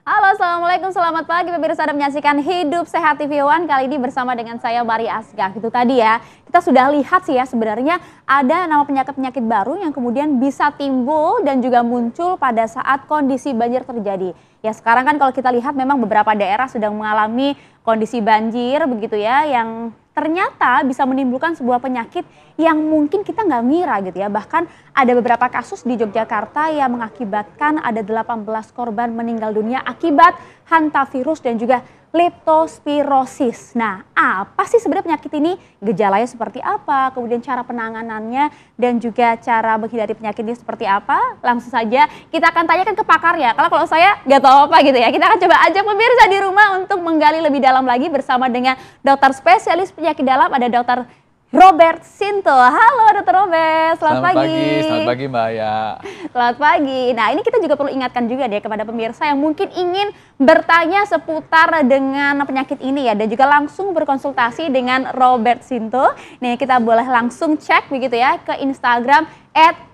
Halo, Assalamualaikum, selamat pagi pemirsa Anda menyaksikan Hidup Sehat TV One. Kali ini bersama dengan saya Mari Asgaf. Itu tadi ya, kita sudah lihat sih ya sebenarnya ada nama penyakit-penyakit baru yang kemudian bisa timbul dan juga muncul pada saat kondisi banjir terjadi. Ya sekarang kan kalau kita lihat memang beberapa daerah sedang mengalami kondisi banjir begitu ya, yang ternyata bisa menimbulkan sebuah penyakit yang mungkin kita nggak ngira gitu ya. Bahkan ada beberapa kasus di Yogyakarta yang mengakibatkan ada 18 korban meninggal dunia akibat hantavirus dan juga leptospirosis. Nah, apa sih sebenarnya penyakit ini? Gejalanya seperti apa? Kemudian cara penanganannya dan juga cara menghindari penyakit ini seperti apa? Langsung saja kita akan tanyakan ke pakarnya. Kalau saya nggak tahu apa gitu ya. Kita akan coba ajak pemirsa di rumah untuk menggali lebih dalam lagi bersama dengan dokter spesialis penyakit dalam, ada Dokter Robert Sinto. Halo Dokter Robert, selamat pagi. Selamat pagi Mbak Aya. Selamat pagi. Nah ini kita juga perlu ingatkan juga deh kepada pemirsa yang mungkin ingin bertanya seputar dengan penyakit ini ya. Dan juga langsung berkonsultasi dengan Robert Sinto. Nih kita boleh langsung cek begitu ya ke Instagram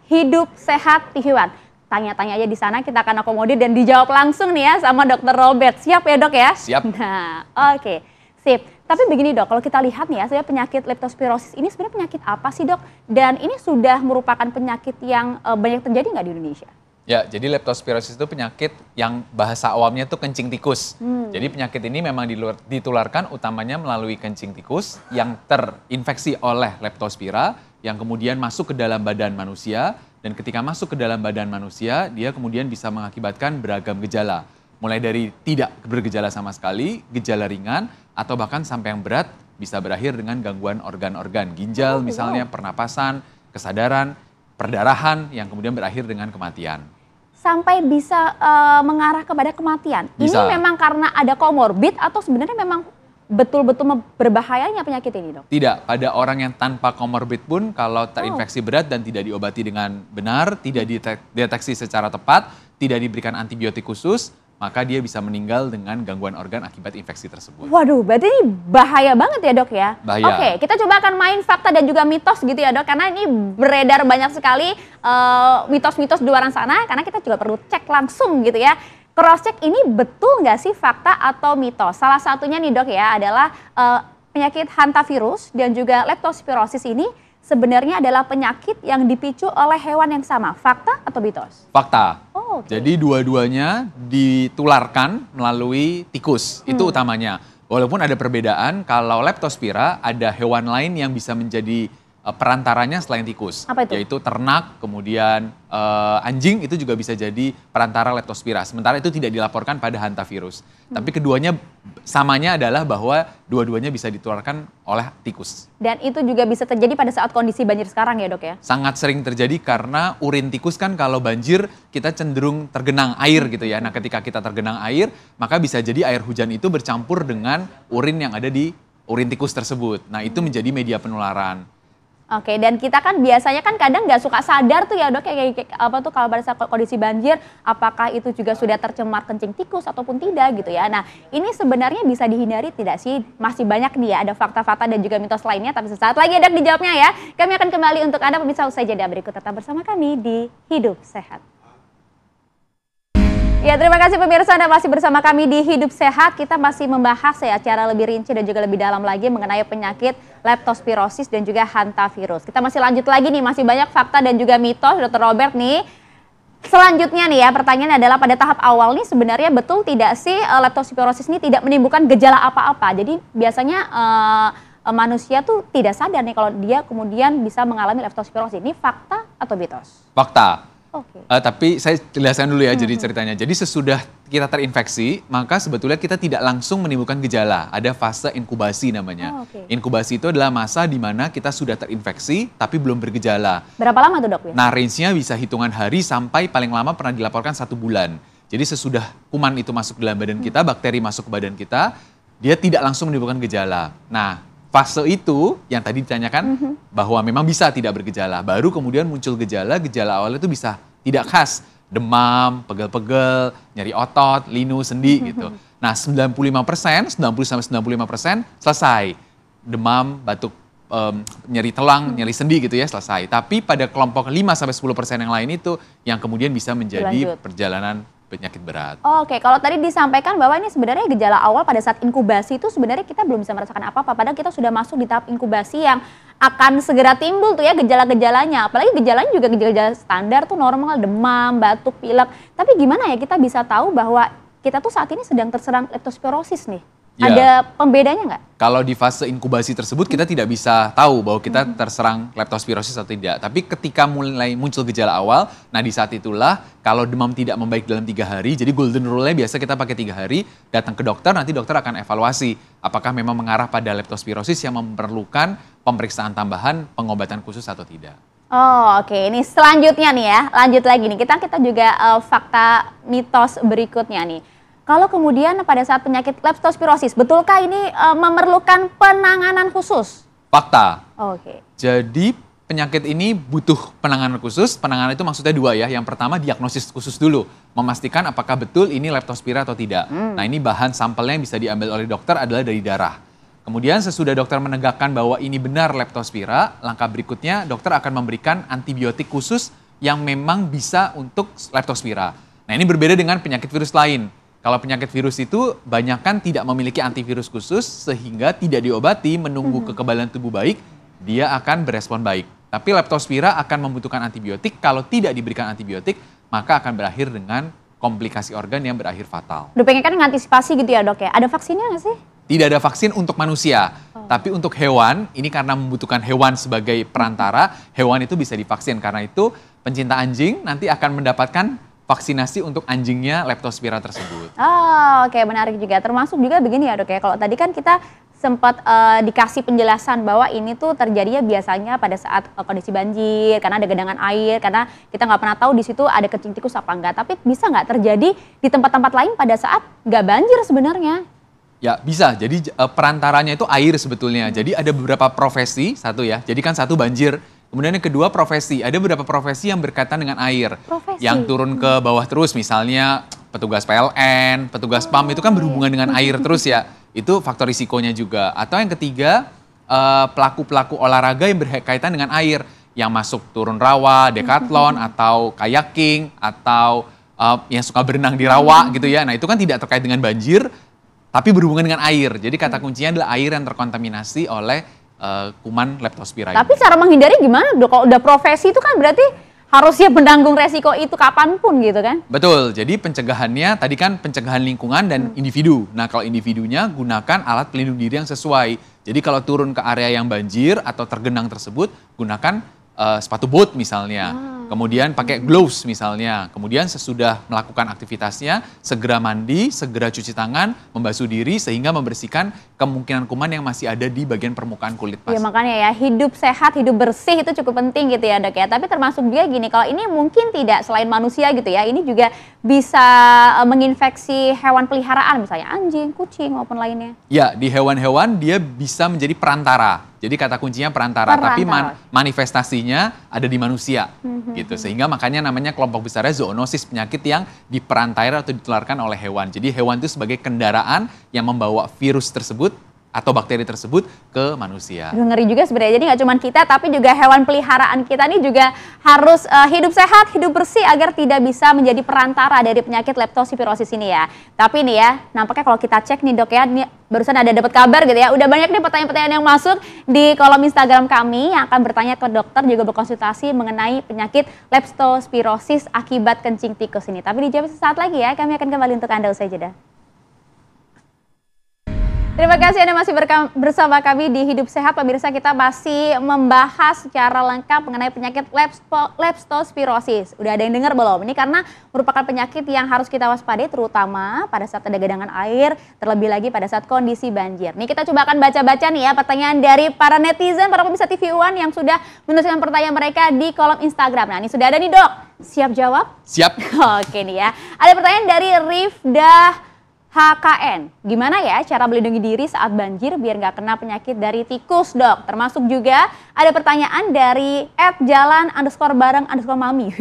@hidupsehat.tv1. Tanya-tanya aja di sana, kita akan akomodir dan dijawab langsung nih ya sama Dokter Robert. Siap ya dok ya? Siap. Nah oke, sip. Tapi begini dok, kalau kita lihat nih ya, sebenarnya penyakit leptospirosis ini sebenarnya penyakit apa sih dok? Dan ini sudah merupakan penyakit yang banyak terjadi nggak di Indonesia? Ya, jadi leptospirosis itu penyakit yang bahasa awamnya itu kencing tikus. Jadi penyakit ini memang ditularkan utamanya melalui kencing tikus yang terinfeksi oleh leptospira yang kemudian masuk ke dalam badan manusia. Dan ketika masuk ke dalam badan manusia, dia kemudian bisa mengakibatkan beragam gejala. Mulai dari tidak bergejala sama sekali, gejala ringan, atau bahkan sampai yang berat bisa berakhir dengan gangguan organ-organ ginjal, misalnya pernapasan, kesadaran, perdarahan yang kemudian berakhir dengan kematian. Sampai bisa mengarah kepada kematian. Bisa. Ini memang karena ada komorbid atau sebenarnya memang betul-betul berbahayanya penyakit ini dok? Tidak, pada orang yang tanpa komorbid pun kalau terinfeksi berat dan tidak diobati dengan benar, tidak dideteksi secara tepat, tidak diberikan antibiotik khusus, maka dia bisa meninggal dengan gangguan organ akibat infeksi tersebut. Waduh, berarti ini bahaya banget ya dok ya? Bahaya. Oke, kita coba akan main fakta dan juga mitos gitu ya dok, karena ini beredar banyak sekali mitos-mitos di luar sana, karena kita juga perlu cek langsung gitu ya. Cross check ini betul nggak sih fakta atau mitos? Salah satunya nih dok ya adalah penyakit hantavirus dan juga leptospirosis ini sebenarnya adalah penyakit yang dipicu oleh hewan yang sama. Fakta atau mitos? Fakta. Oh, okay. Jadi dua-duanya ditularkan melalui tikus, itu utamanya. Walaupun ada perbedaan, kalau leptospira ada hewan lain yang bisa menjadi perantaranya selain tikus. Apa itu? Yaitu ternak, kemudian anjing itu juga bisa jadi perantara leptospira. Sementara itu tidak dilaporkan pada hantavirus. Tapi keduanya samanya adalah bahwa dua-duanya bisa ditularkan oleh tikus. Dan itu juga bisa terjadi pada saat kondisi banjir sekarang ya dok ya? Sangat sering terjadi karena urin tikus kan kalau banjir kita cenderung tergenang air gitu ya. Nah ketika kita tergenang air maka bisa jadi air hujan itu bercampur dengan urin yang ada di urin tikus tersebut. Nah itu menjadi media penularan. Oke, dan kita kan biasanya kan kadang nggak suka sadar tuh ya dok, kayak apa tuh kalau pada saat kondisi banjir, apakah itu juga sudah tercemar kencing tikus ataupun tidak gitu ya. Nah ini sebenarnya bisa dihindari tidak sih? Masih banyak nih ya, ada fakta-fakta dan juga mitos lainnya, tapi sesaat lagi dok dijawabnya ya. Kami akan kembali untuk Anda pemirsa usai jeda berikut, tetap bersama kami di Hidup Sehat. Ya terima kasih pemirsa Anda masih bersama kami di Hidup Sehat. Kita masih membahas ya secara lebih rinci dan juga lebih dalam lagi mengenai penyakit leptospirosis dan juga hantavirus. Kita masih lanjut lagi nih, masih banyak fakta dan juga mitos Dr. Robert nih. Selanjutnya nih ya, pertanyaan adalah pada tahap awal nih sebenarnya betul tidak sih leptospirosis ini tidak menimbulkan gejala apa-apa. Jadi biasanya manusia tuh tidak sadar nih kalau dia kemudian bisa mengalami leptospirosis. Ini fakta atau mitos? Fakta. Oke. Tapi saya jelaskan dulu ya jadi ceritanya. Jadi sesudah kita terinfeksi, maka sebetulnya kita tidak langsung menimbulkan gejala. Ada fase inkubasi namanya. Inkubasi itu adalah masa di mana kita sudah terinfeksi tapi belum bergejala. Berapa lama tuh dok? Nah range-nya bisa hitungan hari sampai paling lama pernah dilaporkan 1 bulan. Jadi sesudah kuman itu masuk dalam badan kita, bakteri masuk ke badan kita, dia tidak langsung menimbulkan gejala. Nah fase itu yang tadi ditanyakan bahwa memang bisa tidak bergejala. Baru kemudian muncul gejala awalnya itu bisa tidak khas. Demam, pegel-pegel, nyeri otot, linu, sendi gitu. Nah 95%, 90-95% selesai. Demam, batuk, nyeri telang, nyeri sendi gitu ya selesai. Tapi pada kelompok 5-10% yang lain itu yang kemudian bisa menjadi perjalanan penyakit berat. Oke, kalau tadi disampaikan bahwa ini sebenarnya gejala awal pada saat inkubasi itu sebenarnya kita belum bisa merasakan apa-apa. Padahal kita sudah masuk di tahap inkubasi yang akan segera timbul tuh ya gejala-gejalanya. Apalagi gejalanya juga gejala-gejala standar tuh normal, demam, batuk, pilek. Tapi gimana ya kita bisa tahu bahwa kita tuh saat ini sedang terserang leptospirosis nih? Ya. Ada pembedanya nggak? Kalau di fase inkubasi tersebut kita tidak bisa tahu bahwa kita terserang leptospirosis atau tidak. Tapi ketika mulai muncul gejala awal, nah di saat itulah kalau demam tidak membaik dalam 3 hari, jadi golden rule-nya biasa kita pakai 3 hari, datang ke dokter, nanti dokter akan evaluasi apakah memang mengarah pada leptospirosis yang memerlukan pemeriksaan tambahan, pengobatan khusus atau tidak. Oh oke, ini selanjutnya nih ya, lanjut lagi nih. Kita juga fakta mitos berikutnya nih. Kalau kemudian pada saat penyakit leptospirosis, betulkah ini memerlukan penanganan khusus? Fakta. Oke. Jadi penyakit ini butuh penanganan khusus. Penanganan itu maksudnya 2 ya. Yang pertama diagnosis khusus dulu. Memastikan apakah betul ini leptospira atau tidak. Nah ini bahan sampelnya yang bisa diambil oleh dokter adalah dari darah. Kemudian sesudah dokter menegakkan bahwa ini benar leptospira, langkah berikutnya dokter akan memberikan antibiotik khusus yang memang bisa untuk leptospira. Nah ini berbeda dengan penyakit virus lain. Kalau penyakit virus itu banyakkan tidak memiliki antivirus khusus sehingga tidak diobati menunggu kekebalan tubuh baik, dia akan berespon baik. Tapi leptospira akan membutuhkan antibiotik, kalau tidak diberikan antibiotik maka akan berakhir dengan komplikasi organ yang berakhir fatal. Udah pengen kan mengantisipasi gitu ya dok ya, ada vaksinnya nggak sih? Tidak ada vaksin untuk manusia, tapi untuk hewan, ini karena membutuhkan hewan sebagai perantara, hewan itu bisa divaksin. Karena itu pencinta anjing nanti akan mendapatkan vaksinasi untuk anjingnya leptospira tersebut. Oh, oke, menarik juga. Termasuk juga begini ya dok ya, kalau tadi kan kita sempat dikasih penjelasan bahwa ini tuh terjadinya biasanya pada saat kondisi banjir, karena ada genangan air, karena kita nggak pernah tahu di situ ada kencing tikus apa enggak. Tapi bisa nggak terjadi di tempat-tempat lain pada saat nggak banjir sebenarnya? Ya bisa, jadi perantaranya itu air sebetulnya. Jadi ada beberapa profesi, satu ya, jadi kan satu banjir. Kemudian yang kedua profesi, ada beberapa profesi yang berkaitan dengan air. Profesi? Yang turun ke bawah terus, misalnya petugas PLN, petugas PAM itu kan berhubungan dengan air terus ya. Itu faktor risikonya juga. Atau yang ketiga, pelaku-pelaku olahraga yang berkaitan dengan air. Yang masuk turun rawa, decathlon, atau kayaking, atau yang suka berenang di rawa gitu ya. Nah itu kan tidak terkait dengan banjir, tapi berhubungan dengan air. Jadi kata kuncinya adalah air yang terkontaminasi oleh kuman leptospira. Tapi cara menghindari gimana dok? Kalau udah profesi itu kan berarti harus siap menanggung resiko itu kapanpun gitu kan? Betul, jadi pencegahannya tadi kan pencegahan lingkungan dan individu. Nah kalau individunya gunakan alat pelindung diri yang sesuai. Jadi kalau turun ke area yang banjir atau tergenang tersebut, gunakan sepatu boot misalnya. Kemudian pakai gloves misalnya. Kemudian sesudah melakukan aktivitasnya, segera mandi, segera cuci tangan, membasuh diri sehingga membersihkan kemungkinan kuman yang masih ada di bagian permukaan kulit Ya pasien. makanya ya, hidup sehat, hidup bersih itu cukup penting gitu ya dok ya. Tapi termasuk juga gini, kalau ini mungkin tidak selain manusia gitu ya, ini juga bisa menginfeksi hewan peliharaan misalnya anjing, kucing maupun lainnya. Ya, di hewan-hewan dia bisa menjadi perantara. Jadi kata kuncinya perantara. Tapi manifestasinya ada di manusia. Gitu. Sehingga makanya namanya kelompok besarnya zoonosis, penyakit yang diperantara atau ditularkan oleh hewan. Jadi hewan itu sebagai kendaraan yang membawa virus tersebut atau bakteri tersebut ke manusia. Aduh, ngeri juga sebenarnya. Jadi nggak cuma kita, tapi juga hewan peliharaan kita ini juga harus hidup sehat, hidup bersih agar tidak bisa menjadi perantara dari penyakit leptospirosis ini ya. Tapi nih ya, nampaknya kalau kita cek nih dok ya, nih, barusan ada dapat kabar gitu ya. Udah banyak nih pertanyaan-pertanyaan yang masuk di kolom Instagram kami yang akan bertanya ke dokter juga berkonsultasi mengenai penyakit leptospirosis akibat kencing tikus ini. Tapi dijawab sesaat lagi ya. Kami akan kembali untuk Anda usai jeda. Terima kasih Anda masih bersama kami di Hidup Sehat. Pemirsa, kita masih membahas secara lengkap mengenai penyakit leptospirosis. Udah ada yang dengar belum? Ini karena merupakan penyakit yang harus kita waspadai terutama pada saat ada genangan air, terlebih lagi pada saat kondisi banjir. Nih kita coba akan baca-baca nih ya pertanyaan dari para netizen, para pemirsa TV One yang sudah menuliskan pertanyaan mereka di kolom Instagram. Nah ini sudah ada nih dok, siap jawab? Siap. Oke nih ya, ada pertanyaan dari Rifda HKN, gimana ya cara melindungi diri saat banjir biar nggak kena penyakit dari tikus dok? Termasuk juga ada pertanyaan dari @jalan_bareng_mami,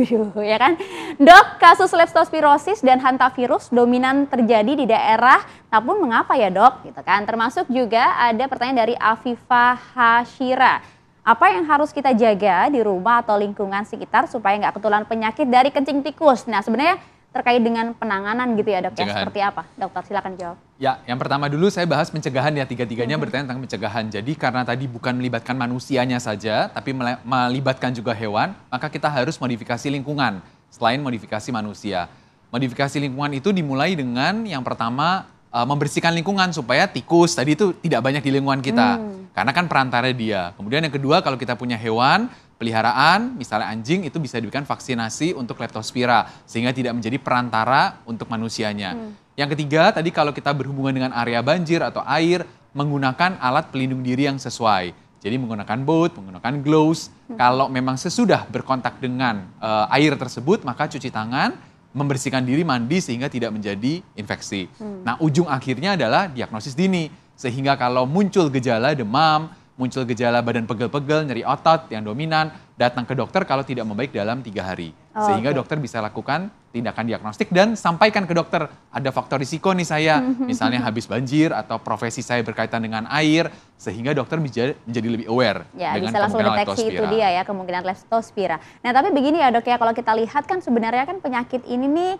ya kan? Dok, kasus leptospirosis dan hantavirus dominan terjadi di daerah, namun mengapa ya dok? Gitu kan? Termasuk juga ada pertanyaan dari Afifah Hashira. Apa yang harus kita jaga di rumah atau lingkungan sekitar supaya nggak ketularan penyakit dari kencing tikus? Nah sebenarnya terkait dengan penanganan gitu ya dok ya, Pencegahan. seperti apa? Dokter silakan jawab. Ya, yang pertama dulu saya bahas pencegahan ya, tiga-tiganya bertanya tentang pencegahan. Jadi karena tadi bukan melibatkan manusianya saja, tapi melibatkan juga hewan, maka kita harus modifikasi lingkungan selain modifikasi manusia. Modifikasi lingkungan itu dimulai dengan yang pertama membersihkan lingkungan supaya tikus tadi itu tidak banyak di lingkungan kita. Karena kan perantara dia. Kemudian yang kedua kalau kita punya hewan, peliharaan, misalnya anjing itu bisa diberikan vaksinasi untuk leptospira sehingga tidak menjadi perantara untuk manusianya. Yang ketiga tadi kalau kita berhubungan dengan area banjir atau air menggunakan alat pelindung diri yang sesuai. Jadi menggunakan boot, menggunakan gloves. Kalau memang sesudah berkontak dengan air tersebut maka cuci tangan, membersihkan diri, mandi sehingga tidak menjadi infeksi. Nah ujung akhirnya adalah diagnosis dini. Sehingga kalau muncul gejala demam, muncul gejala badan pegel-pegel, nyeri otot yang dominan, datang ke dokter kalau tidak membaik dalam 3 hari. Sehingga dokter bisa lakukan tindakan diagnostik dan sampaikan ke dokter, ada faktor risiko nih saya, misalnya habis banjir atau profesi saya berkaitan dengan air, sehingga dokter menjadi lebih aware Ya, dengan bisa langsung kemungkinan deteksi itu leptospira. dia ya, kemungkinan leptospira. Nah, tapi begini ya dok ya, kalau kita lihat kan sebenarnya kan penyakit ini nih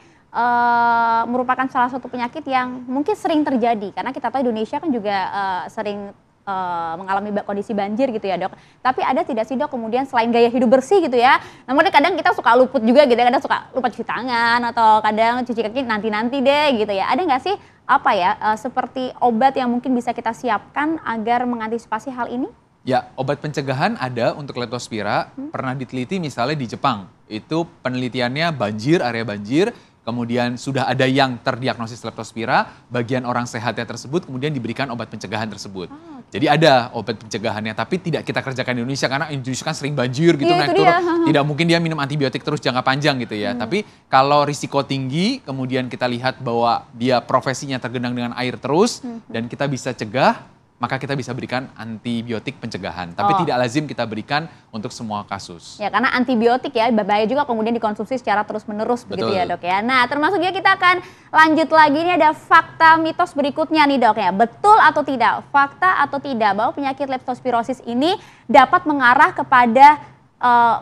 merupakan salah satu penyakit yang mungkin sering terjadi. Karena kita tahu Indonesia kan juga sering mengalami kondisi banjir gitu ya dok. Tapi ada tidak sih dok kemudian selain gaya hidup bersih gitu ya, namun kadang kita suka luput juga gitu ya, kadang suka lupa cuci tangan atau kadang cuci kaki nanti-nanti deh gitu ya. Ada nggak sih apa ya seperti obat yang mungkin bisa kita siapkan agar mengantisipasi hal ini? Ya, obat pencegahan ada untuk leptospira, pernah diteliti misalnya di Jepang. Itu penelitiannya banjir, area banjir, kemudian sudah ada yang terdiagnosis leptospira, bagian orang sehatnya tersebut kemudian diberikan obat pencegahan tersebut. Jadi ada obat pencegahannya, tapi tidak kita kerjakan di Indonesia karena Indonesia kan sering banjir gitu, Iya, naik itu turun. dia. Tidak mungkin dia minum antibiotik terus jangka panjang gitu ya. Tapi kalau risiko tinggi, kemudian kita lihat bahwa dia profesinya tergenang dengan air terus, dan kita bisa cegah, maka kita bisa berikan antibiotik pencegahan. Tapi tidak lazim kita berikan untuk semua kasus. Ya karena antibiotik ya bahaya juga kemudian dikonsumsi secara terus-menerus begitu ya dok ya. Nah termasuk juga kita akan lanjut lagi, ini ada fakta mitos berikutnya nih dok ya. Betul atau tidak, fakta atau tidak bahwa penyakit leptospirosis ini dapat mengarah kepada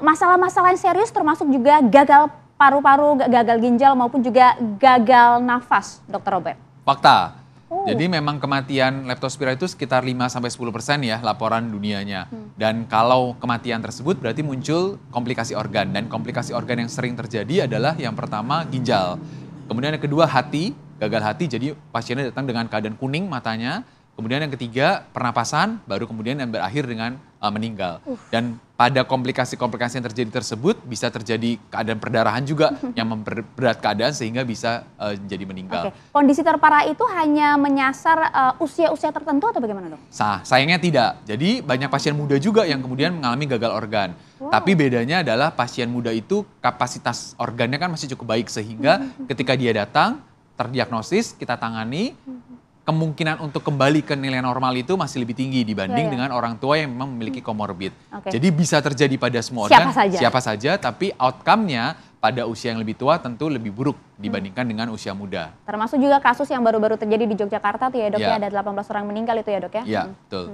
masalah-masalah yang serius termasuk juga gagal paru-paru, gagal ginjal maupun juga gagal nafas, Dr. Robert? Fakta. Jadi memang kematian leptospira itu sekitar 5-10% ya laporan dunianya. Dan kalau kematian tersebut berarti muncul komplikasi organ. Dan komplikasi organ yang sering terjadi adalah yang pertama ginjal. Kemudian yang kedua hati, gagal hati, jadi pasiennya datang dengan keadaan kuning matanya. Kemudian yang ketiga pernapasan, baru kemudian yang berakhir dengan meninggal. Dan pada komplikasi-komplikasi yang terjadi tersebut bisa terjadi keadaan perdarahan juga yang memperberat keadaan sehingga bisa jadi meninggal. Kondisi terparah itu hanya menyasar usia-usia tertentu atau bagaimana dok? Sayangnya tidak. Jadi banyak pasien muda juga yang kemudian mengalami gagal organ. Tapi bedanya adalah pasien muda itu kapasitas organnya kan masih cukup baik sehingga ketika dia datang terdiagnosis, kita tangani, kemungkinan untuk kembali ke nilai normal itu masih lebih tinggi dibanding dengan orang tua yang memang memiliki komorbid. Jadi bisa terjadi pada semua organ, siapa saja, tapi outcome-nya pada usia yang lebih tua tentu lebih buruk dibandingkan dengan usia muda. Termasuk juga kasus yang baru-baru terjadi di Yogyakarta tuh ya dok ya, ada 18 orang meninggal itu ya dok ya? Iya, betul.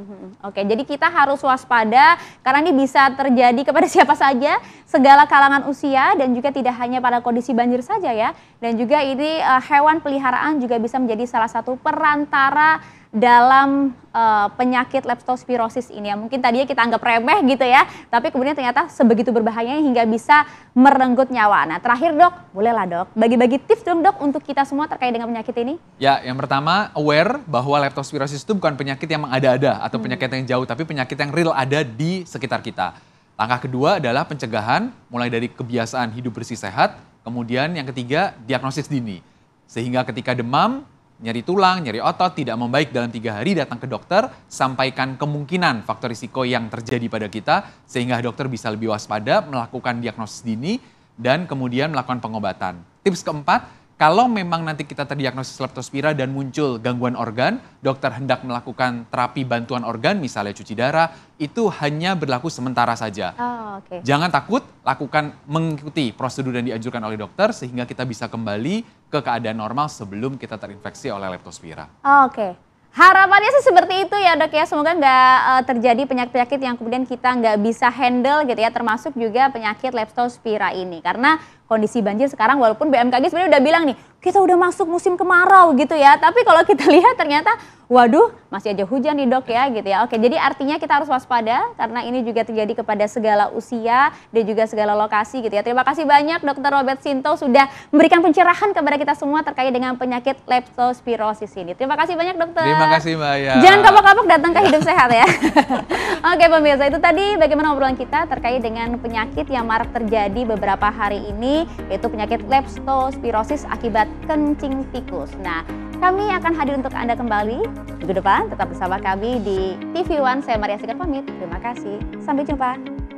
Oke, jadi kita harus waspada karena ini bisa terjadi kepada siapa saja, segala kalangan usia dan juga tidak hanya pada kondisi banjir saja ya. Dan juga ini hewan peliharaan juga bisa menjadi salah satu perantara dalam penyakit leptospirosis ini ya. Mungkin tadinya kita anggap remeh gitu ya, tapi kemudian ternyata sebegitu berbahayanya hingga bisa merenggut nyawa. Nah terakhir dok, bolehlah dok, bagi-bagi tips dong dok untuk kita semua terkait dengan penyakit ini. Ya, yang pertama aware bahwa leptospirosis itu bukan penyakit yang mengada-ada atau penyakit yang jauh, tapi penyakit yang real ada di sekitar kita. Langkah kedua adalah pencegahan, mulai dari kebiasaan hidup bersih sehat, kemudian yang ketiga diagnosis dini. Sehingga ketika demam, nyeri tulang, nyeri otot, tidak membaik dalam 3 hari, datang ke dokter, sampaikan kemungkinan faktor risiko yang terjadi pada kita, sehingga dokter bisa lebih waspada, melakukan diagnosis dini, dan kemudian melakukan pengobatan. Tips keempat, kalau memang nanti kita terdiagnosis leptospira dan muncul gangguan organ, dokter hendak melakukan terapi bantuan organ, misalnya cuci darah, itu hanya berlaku sementara saja. Jangan takut, lakukan mengikuti prosedur yang dianjurkan oleh dokter, sehingga kita bisa kembali ke keadaan normal sebelum kita terinfeksi oleh leptospira. Harapannya sih seperti itu ya Dok ya, semoga nggak terjadi penyakit-penyakit yang kemudian kita nggak bisa handle gitu ya, termasuk juga penyakit leptospira ini. Karena kondisi banjir sekarang walaupun BMKG sebenarnya udah bilang nih, kita udah masuk musim kemarau gitu ya, tapi kalau kita lihat ternyata waduh masih aja hujan nih Dok ya gitu ya. Oke, jadi artinya kita harus waspada karena ini juga terjadi kepada segala usia dan juga segala lokasi gitu ya. Terima kasih banyak Dr. Robert Sinto sudah memberikan pencerahan kepada kita semua terkait dengan penyakit leptospirosis ini. Terima kasih banyak Dokter. Terima kasih Mbak Aya. Jangan kapok-kapok datang ke Hidup Sehat ya. Oke pemirsa, itu tadi bagaimana obrolan kita terkait dengan penyakit yang marak terjadi beberapa hari ini, yaitu penyakit leptospirosis akibat kencing tikus. Nah, kami akan hadir untuk Anda kembali minggu depan. Tetap bersama kami di TV One. Saya Maria Sigar pamit. Terima kasih. Sampai jumpa.